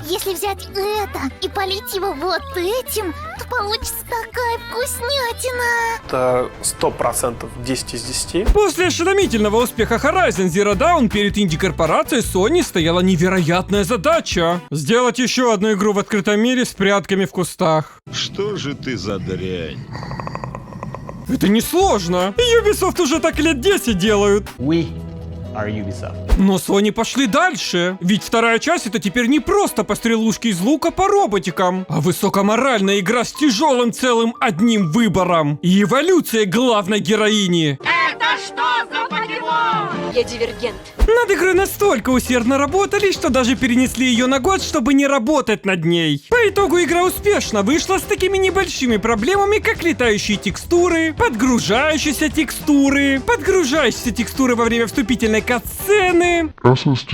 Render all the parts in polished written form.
Если взять это и полить его вот этим, то получится такая вкуснятина. Это 100%, 10 из 10. После ошеломительного успеха Horizon Zero Dawn перед инди-корпорацией Sony стояла невероятная задача — сделать еще одну игру в открытом мире с прятками в кустах. Что же ты за дрянь? Это несложно. Ubisoft уже так лет 10 делают. We are Ubisoft. Но Sony пошли дальше. Ведь вторая часть — это теперь не просто пострелушки из лука по роботикам, а высокоморальная игра с тяжелым целым одним выбором и эволюцией главной героини. Я дивергент. Над игрой настолько усердно работали, что даже перенесли ее на год, чтобы не работать над ней. По итогу игра успешно вышла с такими небольшими проблемами, как летающие текстуры, подгружающиеся текстуры во время вступительной катсцены,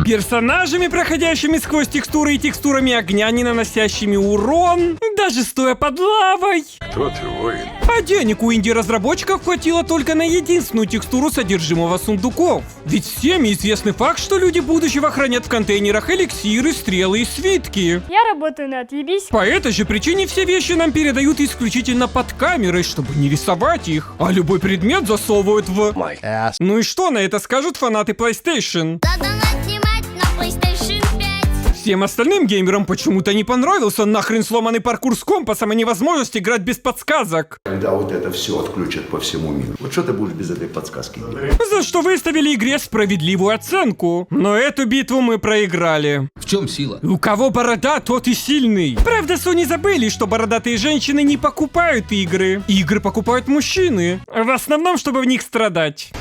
персонажами, проходящими сквозь текстуры и текстурами огня, не наносящими урон, даже стоя под лавой. Кто ты, воин? А денег у инди-разработчиков хватило только на единственную текстуру содержимого сундуков. Ведь всем известный факт, что люди будущего хранят в контейнерах эликсиры, стрелы и свитки. Я работаю на отъебись. По этой же причине все вещи нам передают исключительно под камерой, чтобы не рисовать их. А любой предмет засовывают в... My ass. Ну и что на это скажут фанаты PlayStation? Надо снимать на PlayStation 5. Всем остальным геймерам почему-то не понравился нахрен сломанный паркур с компасом и невозможность играть без подсказок. Когда вот это все отключат по всему миру. Вот что ты будешь без этой подсказки делать? За что выставили игре справедливую оценку. Но эту битву мы проиграли. В чем сила? У кого борода, тот и сильный. Правда, Sony забыли, что бородатые женщины не покупают игры. Игры покупают мужчины. В основном, чтобы в них страдать.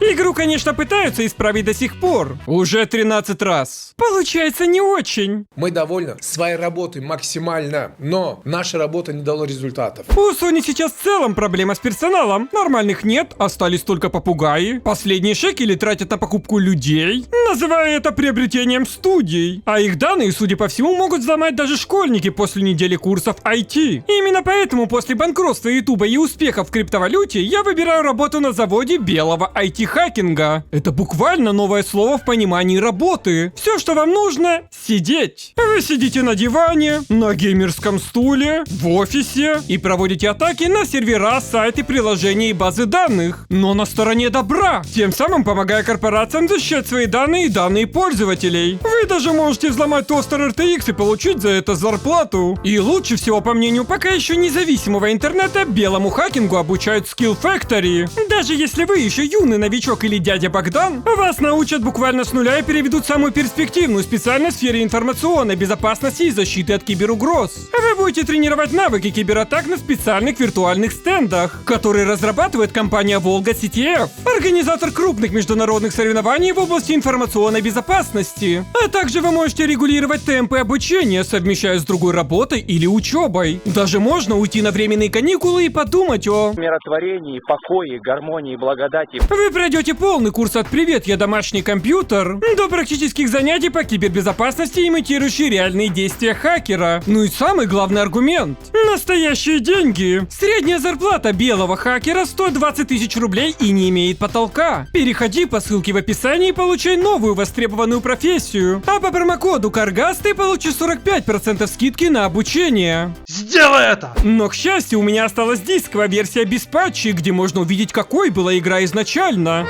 Игру, конечно, пытаются исправить до сих пор. Уже 13 раз. Получается не очень. Мы довольны своей работой максимально, но наша работа не дала результатов. У Sony сейчас в целом проблема с персоналом. Нормальных нет, остались только попугаи. Последние шекели тратят на покупку людей, называя это приобретением студий. А их данные, судя по всему, могут взломать даже школьники после недели курсов IT. Именно поэтому после банкротства Ютуба и успехов в криптовалюте я выбираю работу на заводе белого IT-хакинга. Это буквально новое слово в понимании работы. Все, что вам нужно — сидеть. Вы сидите на диване, на геймерском стуле, в офисе и проводите атаки на сервера, сайты, приложения и базы данных. Но на стороне добра, тем самым помогая корпорациям защищать свои данные и данные пользователей. Вы даже можете взломать тостер RTX и получить за это зарплату. И лучше всего, по мнению пока еще независимого интернета, белому хакингу обучают Skill Factory. Даже если вы еще юный новичок или дядя Богдан, вас научат буквально с нуля и переведут в самую перспективную специальность в сфере информационной безопасности и защиты от киберугроз. Вы будете тренировать навыки кибератак на специальных виртуальных стендах, которые разрабатывает компания Volga CTF, организатор крупных международных соревнований в области информационной безопасности. А также вы можете регулировать темпы обучения, совмещая с другой работой или учебой. Даже можно уйти на временные каникулы и подумать о миротворении, покое, гармонии, благодати. Вы пройдете полный курс от «Привет, я домашний компьютер» до практических занятий по кибербезопасности, имитирующие реальные действия хакера. Ну и самый главный аргумент — настоящие деньги. Средняя зарплата белого хакера стоит 20 тысяч рублей и не имеет потолка. Переходи по ссылке в описании и получай новую востребованную профессию. А по промокоду Каргас ты получишь 45% скидки на обучение. Сделай это! Но, к счастью, у меня осталась дисковая версия без патчей, где можно увидеть, какой была игра изначально.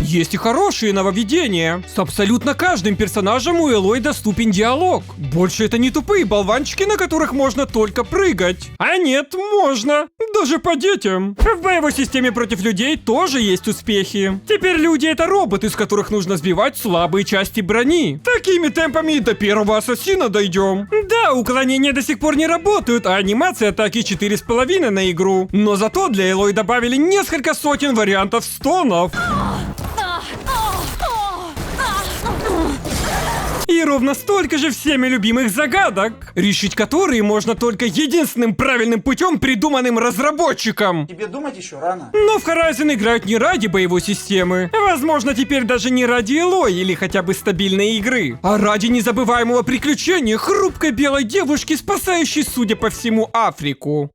Есть и хорошие нововведения. С абсолютно каждым персонажем у Элой доступен диалог. Больше это не тупые болванчики, на которых можно только прыгать. А нет, можно. Даже по детям. В боевой системе против людей тоже есть успехи. Теперь люди — это роботы, с которых нужно сбивать слабые части брони. Такими темпами и до первого ассасина дойдем. Да, уклонения до сих пор не работают, а анимация атаки 4,5 на игру. Но зато для Элой добавили несколько сотен вариантов стонов. И ровно столько же всеми любимых загадок, решить которые можно только единственным правильным путем, придуманным разработчиком. Тебе думать еще рано. Но в Horizon играют не ради боевой системы, возможно, теперь даже не ради Элой или хотя бы стабильной игры, а ради незабываемого приключения хрупкой белой девушки, спасающей, судя по всему, Африку.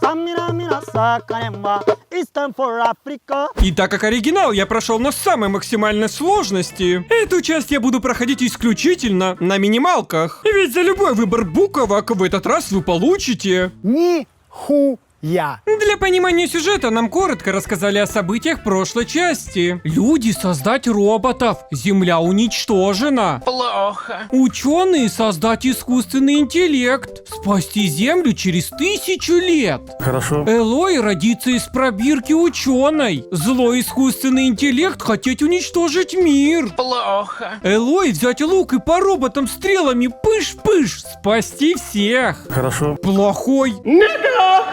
It's time for Africa. И так как оригинал я прошел на самой максимальной сложности, эту часть я буду проходить исключительно на минималках. Ведь за любой выбор буквок в этот раз вы получите... Нихуя. Для понимания сюжета нам коротко рассказали о событиях прошлой части. Люди создать роботов. Земля уничтожена. Плохо. Ученые создать искусственный интеллект. Спасти Землю через 1000 лет. Хорошо. Элой родиться из пробирки ученой. Злой искусственный интеллект хотеть уничтожить мир. Плохо. Элой взять лук и по роботам стрелами пыш-пыш спасти всех. Хорошо. Плохой.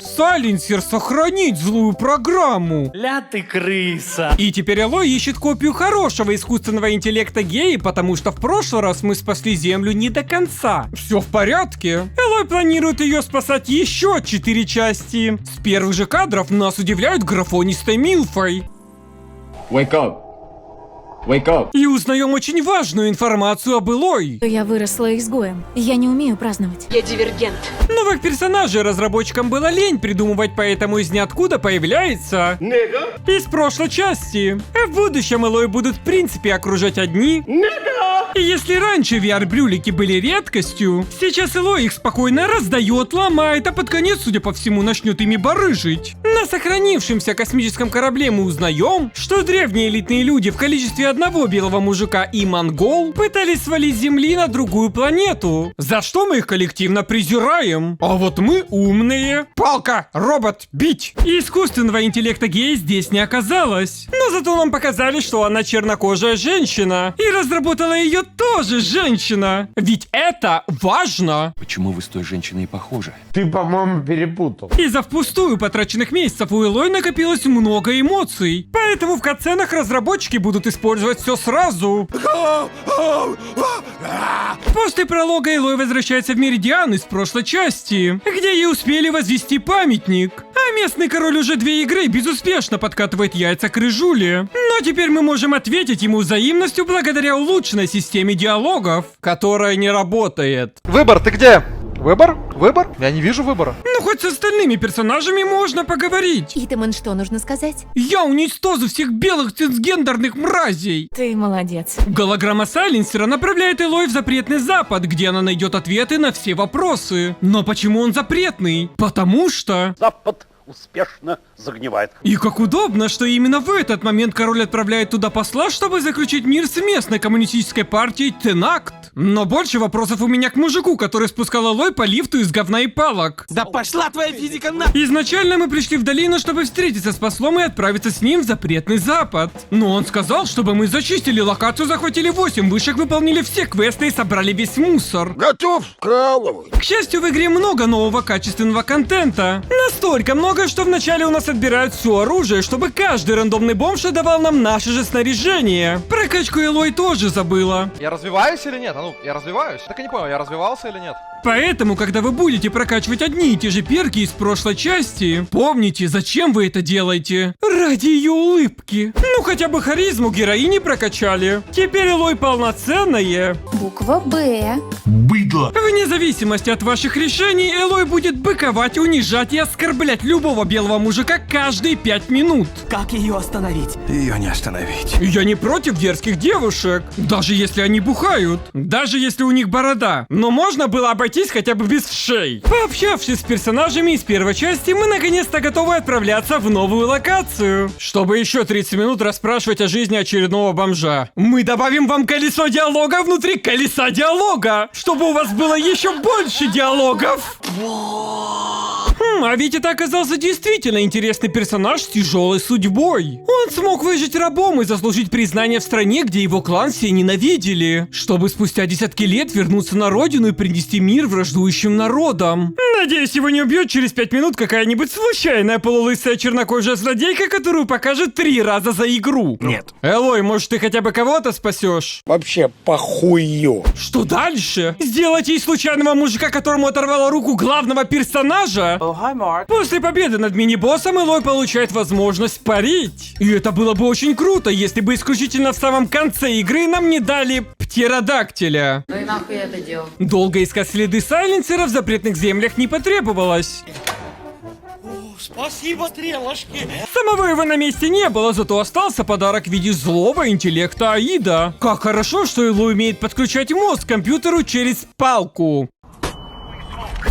Сайленсер сохранить злую программу. Ля ты крыса. И теперь Элой ищет копию хорошего искусственного интеллекта Геи, потому что в прошлый раз мы спасли Землю не до конца. Все в порядке. Элой планирует ее спасать еще 4 части. С первых же кадров нас удивляют графонистой Милфой. Wake up. Wake up. И узнаем очень важную информацию об Элой. Я выросла изгоем. Я не умею праздновать. Я дивергент. Новых персонажей разработчикам было лень придумывать, поэтому из ниоткуда появляется... Из прошлой части. А в будущем Элой будут в принципе окружать одни... И если раньше VR-брюлики были редкостью, сейчас Элой их спокойно раздает, ломает, а под конец, судя по всему, начнет ими барыжить. На сохранившемся космическом корабле мы узнаем, что древние элитные люди в количестве одного белого мужика и монгол пытались свалить с Земли на другую планету, за что мы их коллективно презираем. А вот мы умные. Палка, робот, бить. И искусственного интеллекта Геи здесь не оказалось. Но зато нам показали, что она чернокожая женщина. И разработала ее тоже женщина. Ведь это важно. Почему вы с той женщиной похожи? Ты, по-моему, перепутал. Из-за впустую потраченных месяцев у Элой накопилось много эмоций. Поэтому в катсценах разработчики будут использовать все сразу. После пролога Элой возвращается в Меридиан из прошлой части, где ей успели возвести памятник. А местный король уже 2 игры безуспешно подкатывает яйца к Рыжуле. Но теперь мы можем ответить ему взаимностью благодаря улучшенной системе диалогов, которая не работает. Выбор, ты где? Выбор? Выбор? Я не вижу выбора. Ну хоть с остальными персонажами можно поговорить. Итаман, что нужно сказать? Я уничтожу всех белых цисгендерных мразей. Ты молодец. Голограмма Сайленсера направляет Элой в запретный Запад, где она найдет ответы на все вопросы. Но почему он запретный? Потому что... Запад успешно загнивает. И как удобно, что именно в этот момент король отправляет туда посла, чтобы заключить мир с местной коммунистической партией Тенакт. Но больше вопросов у меня к мужику, который спускал Элой по лифту из говна и палок. Да пошла твоя физика на... Изначально мы пришли в долину, чтобы встретиться с послом и отправиться с ним в запретный Запад. Но он сказал, чтобы мы зачистили локацию, захватили 8 вышек, выполнили все квесты и собрали весь мусор. Готов, Краловый. К счастью, в игре много нового качественного контента. Настолько много, что вначале у нас отбирают все оружие, чтобы каждый рандомный бомж давал нам наше же снаряжение. Прокачку Элой тоже забыла. Я развиваюсь или нет? А ну, я развиваюсь? Так и не понял, я развивался или нет? Поэтому, когда вы будете прокачивать одни и те же перки из прошлой части, помните, зачем вы это делаете? Ради ее улыбки. Ну хотя бы харизму героини прокачали. Теперь Элой полноценная. Буква Б. Быдло. Вне зависимости от ваших решений, Элой будет быковать, унижать и оскорблять любого белого мужика каждые 5 минут. Как ее остановить? Ее не остановить. Я не против дерзких девушек, даже если они бухают, даже если у них борода. Но можно было обойтись хотя бы без вшей. Пообщавшись с персонажами из первой части, мы наконец-то готовы отправляться в новую локацию, чтобы еще 30 минут расспрашивать о жизни очередного бомжа. Мы добавим вам колесо диалога внутри колеса диалога, чтобы у вас было еще больше диалогов. А ведь это оказался действительно интересный персонаж с тяжелой судьбой. Он смог выжить рабом и заслужить признание в стране, где его клан все ненавидели, чтобы спустя десятки лет вернуться на родину и принести мир враждующим народам. Надеюсь, его не убьет через 5 минут какая-нибудь случайная полулысая чернокожая злодейка, которую покажет 3 раза за игру. Нет. Элой, может, ты хотя бы кого-то спасешь? Вообще похую. Что дальше? Сделать ей случайного мужика, которому оторвало руку главного персонажа? После победы над мини-боссом Элой получает возможность парить. И это было бы очень круто, если бы исключительно в самом конце игры нам не дали птеродактиля. Ну и нахуй я это делал? Долго искать следы Сайленсера в запретных землях не потребовалось. Спасибо, стрелочки. Самого его на месте не было, зато остался подарок в виде злого интеллекта Аида. Как хорошо, что Элой умеет подключать мозг к компьютеру через палку.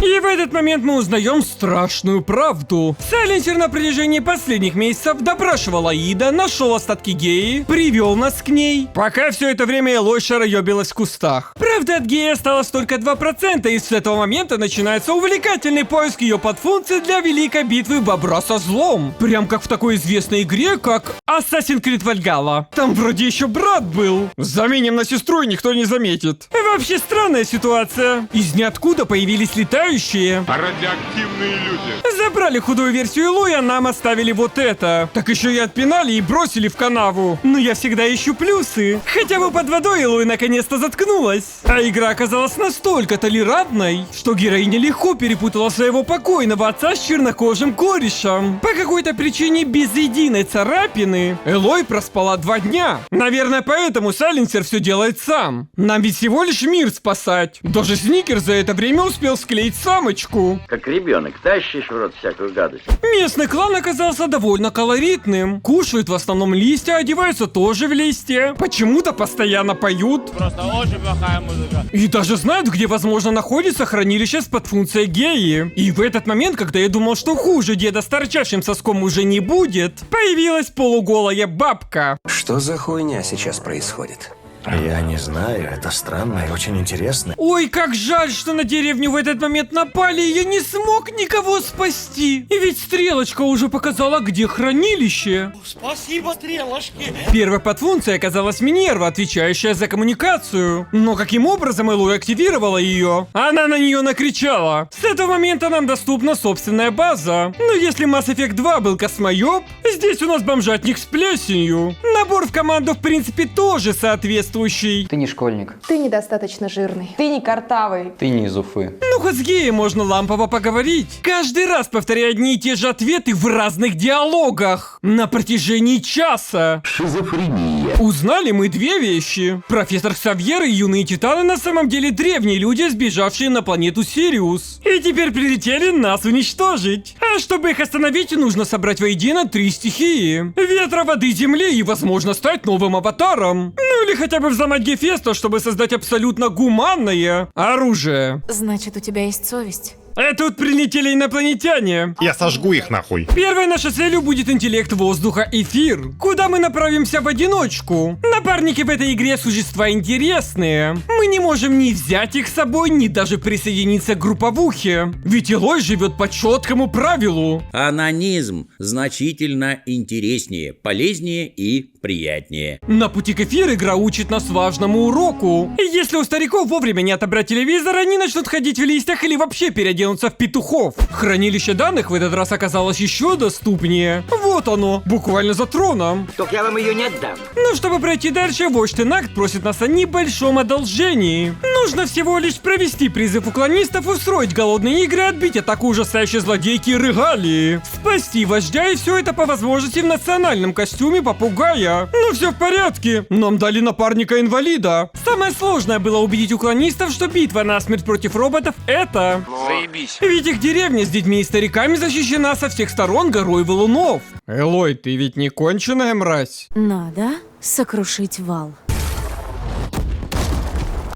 И в этот момент мы узнаем страшную правду. Сайленсер на протяжении последних месяцев допрашивал Аида, нашел остатки Геи, привел нас к ней, пока все это время Элой шароебилась в кустах. Правда, от Геи осталось только 2%, и с этого момента начинается увлекательный поиск ее подфункций для великой битвы бобра со злом. Прям как в такой известной игре, как Assassin's Creed Valhalla. Там вроде еще брат был. Заменим на сестру, и никто не заметит. Вообще странная ситуация. Из ниоткуда появились летающие. А радиоактивные люди? Забрали худую версию Элой, а нам оставили вот это. Так еще и отпинали и бросили в канаву. Но я всегда ищу плюсы. Хотя бы под водой Элой наконец-то заткнулась. А игра оказалась настолько толерантной, что героиня легко перепутала своего покойного отца с чернокожим корешем. По какой-то причине без единой царапины Элой проспала 2 дня. Наверное, поэтому Сайленсер все делает сам. Нам ведь всего лишь мир спасать. Даже Сникер за это время успел склеить самочку. Как ребенок, тащишь в рот всякую гадость. Местный клан оказался довольно колоритным. Кушают в основном листья, одеваются тоже в листья. Почему-то постоянно поют. Просто очень плохая музыка. И даже знают, где, возможно, находится хранилище с подфункцией Геи. И в этот момент, когда я думал, что хуже деда с торчащим соском уже не будет, появилась полуголая бабка. Что за хуйня сейчас происходит? Я не знаю, это странно и очень интересно. Ой, как жаль, что на деревню в этот момент напали, и я не смог никого спасти. И ведь стрелочка уже показала, где хранилище. Спасибо, стрелочки. Первой подфункцией оказалась Минерва, отвечающая за коммуникацию. Но каким образом Элой активировала ее? Она на нее накричала. С этого момента нам доступна собственная база. Но если Mass Effect 2 был космоеб, здесь у нас бомжатник с плесенью. Набор в команду в принципе тоже соответствует. Ты не школьник. Ты недостаточно жирный. Ты не картавый. Ты не из Уфы. Ну-ка с Геей можно лампово поговорить. Каждый раз повторяя одни и те же ответы в разных диалогах. На протяжении часа. Шизофрения. Узнали мы 2 вещи. Профессор Ксавьер и юные титаны на самом деле древние люди, сбежавшие на планету Сириус. И теперь прилетели нас уничтожить. А чтобы их остановить, нужно собрать воедино 3 стихии. Ветра, воды, земли и, возможно, стать новым аватаром. Ну или хотя бы взломать Гефеста, чтобы создать абсолютно гуманное оружие. Значит, у тебя есть совесть. А тут прилетели инопланетяне. Я сожгу их нахуй. Первой нашей целью будет интеллект воздуха Эфир, куда мы направимся в одиночку. Напарники в этой игре существа интересные. Мы не можем ни взять их с собой, ни даже присоединиться к групповухе. Ведь Элой живет по четкому правилу. Анонизм значительно интереснее, полезнее и приятнее. На пути к Эфир игра учит нас важному уроку. И если у стариков вовремя не отобрать телевизор, они начнут ходить в листьях или вообще переоденутся в петухов. Хранилище данных в этот раз оказалось еще доступнее. Вот оно, буквально за троном. Только я вам ее не отдам. Но чтобы пройти дальше, вождь Тенакт просит нас о небольшом одолжении. Нужно всего лишь провести призыв уклонистов, устроить голодные игры, отбить атаку ужасающей злодейки Регалии, спасти вождя, и все это по возможности в национальном костюме попугая. Ну все в порядке, нам дали напарника-инвалида. Самое сложное было убедить уклонистов, что битва насмерть против роботов — это... Заебись. Ведь их деревня с детьми и стариками защищена со всех сторон горой валунов. Элой, ты ведь не конченая мразь? Надо сокрушить вал.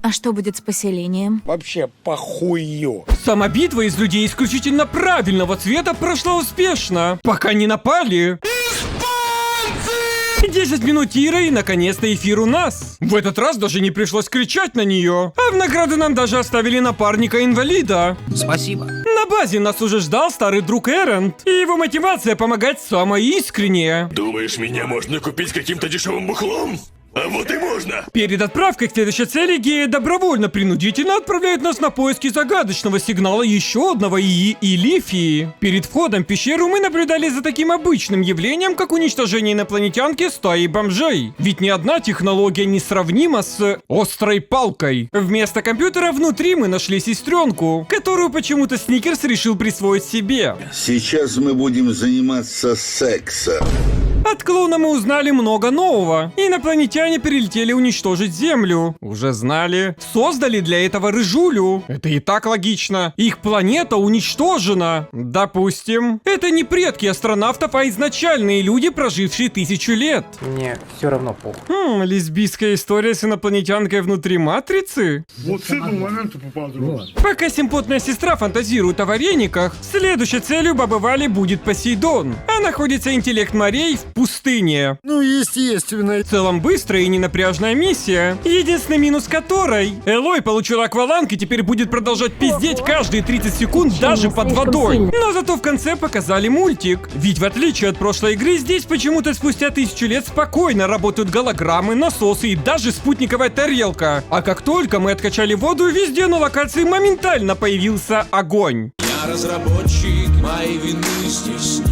А что будет с поселением? Вообще похую. Сама битва из людей исключительно правильного цвета прошла успешно, пока не напали. 10 минут тира, и наконец-то Эфир у нас. В этот раз даже не пришлось кричать на нее. А в награду нам даже оставили напарника-инвалида. Спасибо. На базе нас уже ждал старый друг Эрент. И его мотивация помогать самая искренняя. Думаешь, меня можно купить каким-то дешевым бухлом? А вот и можно! Перед отправкой к следующей цели Гея добровольно-принудительно отправляет нас на поиски загадочного сигнала еще одного ИИ и Лифии. Перед входом в пещеру мы наблюдали за таким обычным явлением, как уничтожение инопланетянки стаи бомжей. Ведь ни одна технология не сравнима с острой палкой. Вместо компьютера внутри мы нашли сестренку, которую почему-то Сникерс решил присвоить себе. Сейчас мы будем заниматься сексом. От клона мы узнали много нового. Инопланетяне прилетели уничтожить Землю. Уже знали. Создали для этого рыжулю. Это и так логично. Их планета уничтожена. Допустим. Это не предки астронавтов, а изначальные люди, прожившие 1000 лет. Мне все равно похуй. Лесбийская история с инопланетянкой внутри Матрицы? Вот с этого момента поподробнее. Пока симпотная сестра фантазирует о варениках, следующей целью бабы Вали будет Посейдон. А находится интеллект морей в пустыне. Ну, естественно. В целом быстрая и ненапряжная миссия. Единственный минус которой: Элой получила акваланг и теперь будет продолжать пиздеть каждые 30 секунд даже под водой. Но зато в конце показали мультик. Ведь в отличие от прошлой игры, здесь почему-то спустя 1000 лет спокойно работают голограммы, насосы и даже спутниковая тарелка. А как только мы откачали воду, везде на локации моментально появился огонь. Я разработчик, моей вины здесь нет.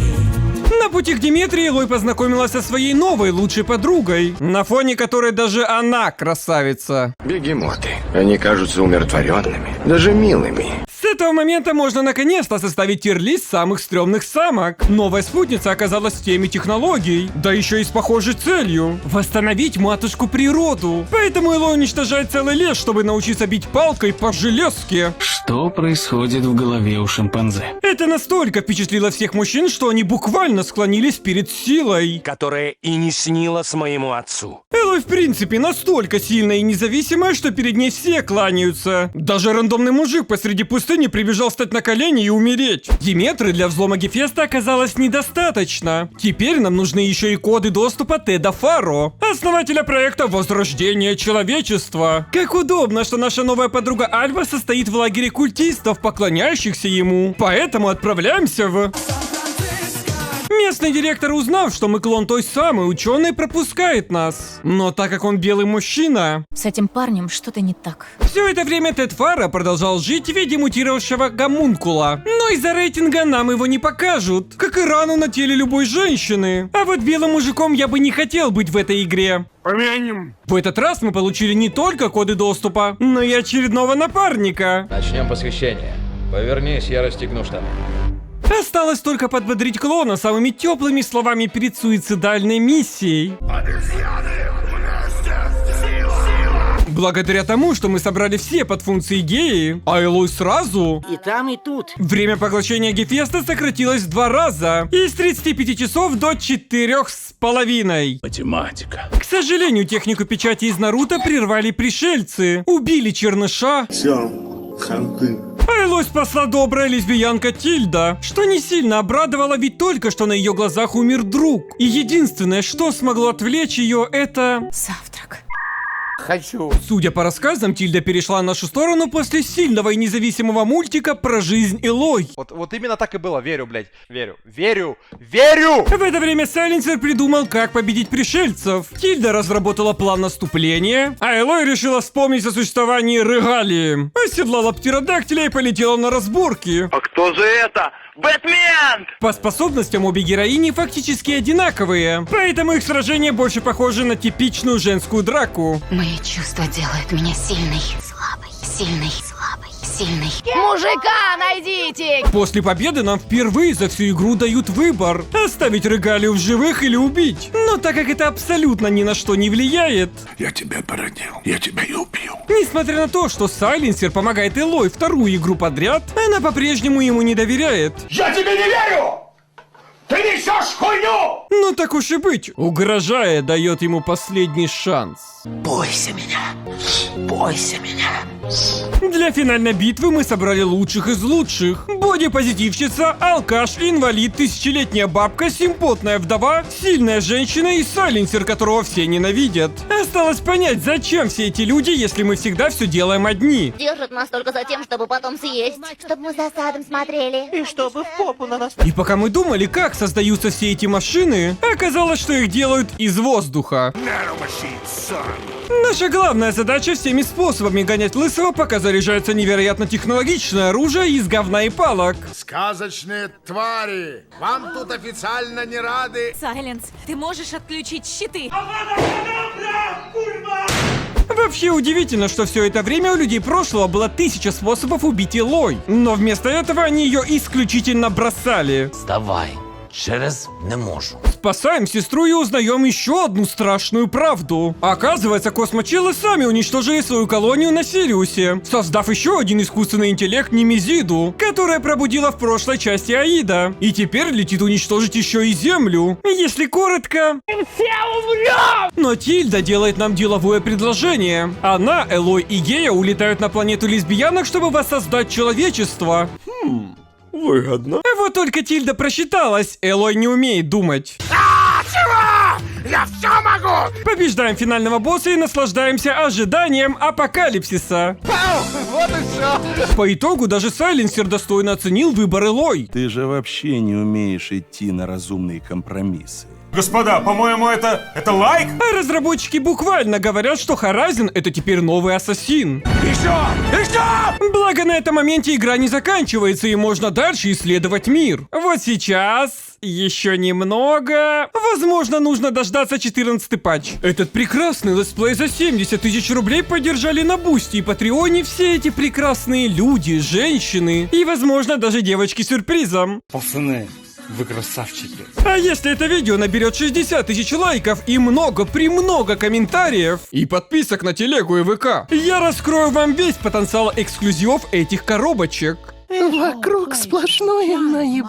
На пути к Диметрии Элой познакомилась со своей новой лучшей подругой, на фоне которой даже она красавица. Бегемоты. Они кажутся умиротворенными, даже милыми. С этого момента можно наконец-то составить тир-лист самых стрёмных самок. Новая спутница оказалась в теме технологий, да еще и с похожей целью — восстановить матушку природу. Поэтому Элой уничтожает целый лес, чтобы научиться бить палкой по железке. Что происходит в голове у шимпанзе? Это настолько впечатлило всех мужчин, что они буквально склонились перед силой. Которая и не снилась моему отцу. Элой в принципе настолько сильная и независимая, что перед ней все кланяются. Даже рандомный мужик посреди пустыни прибежал встать на колени и умереть. Диметры для взлома Гефеста оказалось недостаточно. Теперь нам нужны еще и коды доступа Теда Фаро, основателя проекта Возрождение Человечества. Как удобно, что наша новая подруга Альва состоит в лагере культистов, поклоняющихся ему. Поэтому отправляемся в... Местный директор, узнав, что мы клон той самой ученой, пропускает нас. Но так как он белый мужчина... С этим парнем что-то не так. Все это время Тед Фаро продолжал жить в виде мутировавшего гомункула. Но из-за рейтинга нам его не покажут, как и рану на теле любой женщины. А вот белым мужиком я бы не хотел быть в этой игре. Помянем. В этот раз мы получили не только коды доступа, но и очередного напарника. Начнем посвящение. Повернись, я расстегну штаны. Осталось только подбодрить клона самыми теплыми словами перед суицидальной миссией. Благодаря тому, что мы собрали все подфункции геи, а Элой сразу... И там, и тут. Время поглощения Гефеста сократилось в 2 раза. Из 35 часов до 4,5. Математика. К сожалению, технику печати из Наруто прервали пришельцы. Убили Черныша. Все, ханты. А Элой спасла добрая лесбиянка Тильда, что не сильно обрадовало, ведь только что на ее глазах умер друг. И единственное, что смогло отвлечь ее, это... Завтрак. Хочу. Судя по рассказам, Тильда перешла на нашу сторону после сильного и независимого мультика про жизнь Элой. Вот именно так и было, верю, блядь. Верю. В это время Сайленсер придумал, как победить пришельцев. Тильда разработала план наступления, а Элой решила вспомнить о существовании регалии. Оседлала птеродактиля и полетела на разборки. А кто же это? Бэтмен! По способностям обе героини фактически одинаковые, поэтому их сражение больше похоже на типичную женскую драку. Мои чувства делают меня сильной, слабой, сильной, слабой, сильной. Мужика найдите! После победы нам впервые за всю игру дают выбор: оставить регалию в живых или убить. Но так как это абсолютно ни на что не влияет, Я тебя породил, я тебя и убью. несмотря на то, что Сайленсер помогает Элой вторую игру подряд, она по-прежнему ему не доверяет. Я тебе не верю! Ты несешь хуйню! Ну так уж и быть, угрожая, дает ему последний шанс. Бойся меня. Бойся меня. Для финальной битвы мы собрали лучших из лучших. Боди-позитивщица, алкаш, инвалид, тысячелетняя бабка, симпотная вдова, сильная женщина и Сайленсер, которого все ненавидят. Осталось понять, зачем все эти люди, если мы всегда все делаем одни. Держат нас только за тем, чтобы потом съесть. Чтобы мы за садом смотрели. И чтобы в попу на нас... И пока мы думали, как создаются все эти машины, оказалось, что их делают из воздуха. Наша главная задача всеми способами гонять лысого, пока заряжается невероятно технологичное оружие из говна и палок. Сказочные твари! Вам тут официально не рады. Сайленс, ты можешь отключить щиты? Вообще удивительно, что все это время у людей прошлого было 1000 способов убить Элой. Но вместо этого они ее исключительно бросали. Вставай. Через не можу. Спасаем сестру и узнаем еще одну страшную правду. Оказывается, космочелы сами уничтожили свою колонию на Сириусе, создав еще один искусственный интеллект Немезиду, которая пробудила в прошлой части Аида. И теперь летит уничтожить еще и Землю. Если коротко... Мы все умрем! Но Тильда делает нам деловое предложение. Она, Элой и Гея улетают на планету лесбиянок, чтобы воссоздать человечество. Выгодно. Вот только Тильда просчиталась, Элой не умеет думать. Я все могу! Побеждаем финального босса и наслаждаемся ожиданием апокалипсиса. Вот и все. По итогу даже Сайленсер достойно оценил выбор Элой. Ты же вообще не умеешь идти на разумные компромиссы. Господа, по-моему, это лайк? А разработчики буквально говорят, что Horizon — это теперь новый ассасин. Благо на этом моменте игра не заканчивается и можно дальше исследовать мир. Вот сейчас... Еще немного... Возможно, нужно дождаться 14-й патч. Этот прекрасный летсплей за 70 тысяч рублей поддержали на Бусти и Патреоне все эти прекрасные люди, женщины и, возможно, даже девочки с сюрпризом. Пацаны, вы красавчики. А если это видео наберет 60 тысяч лайков и много-премного комментариев и подписок на телегу и ВК, я раскрою вам весь потенциал эксклюзивов этих коробочек. Вокруг сплошное наеб...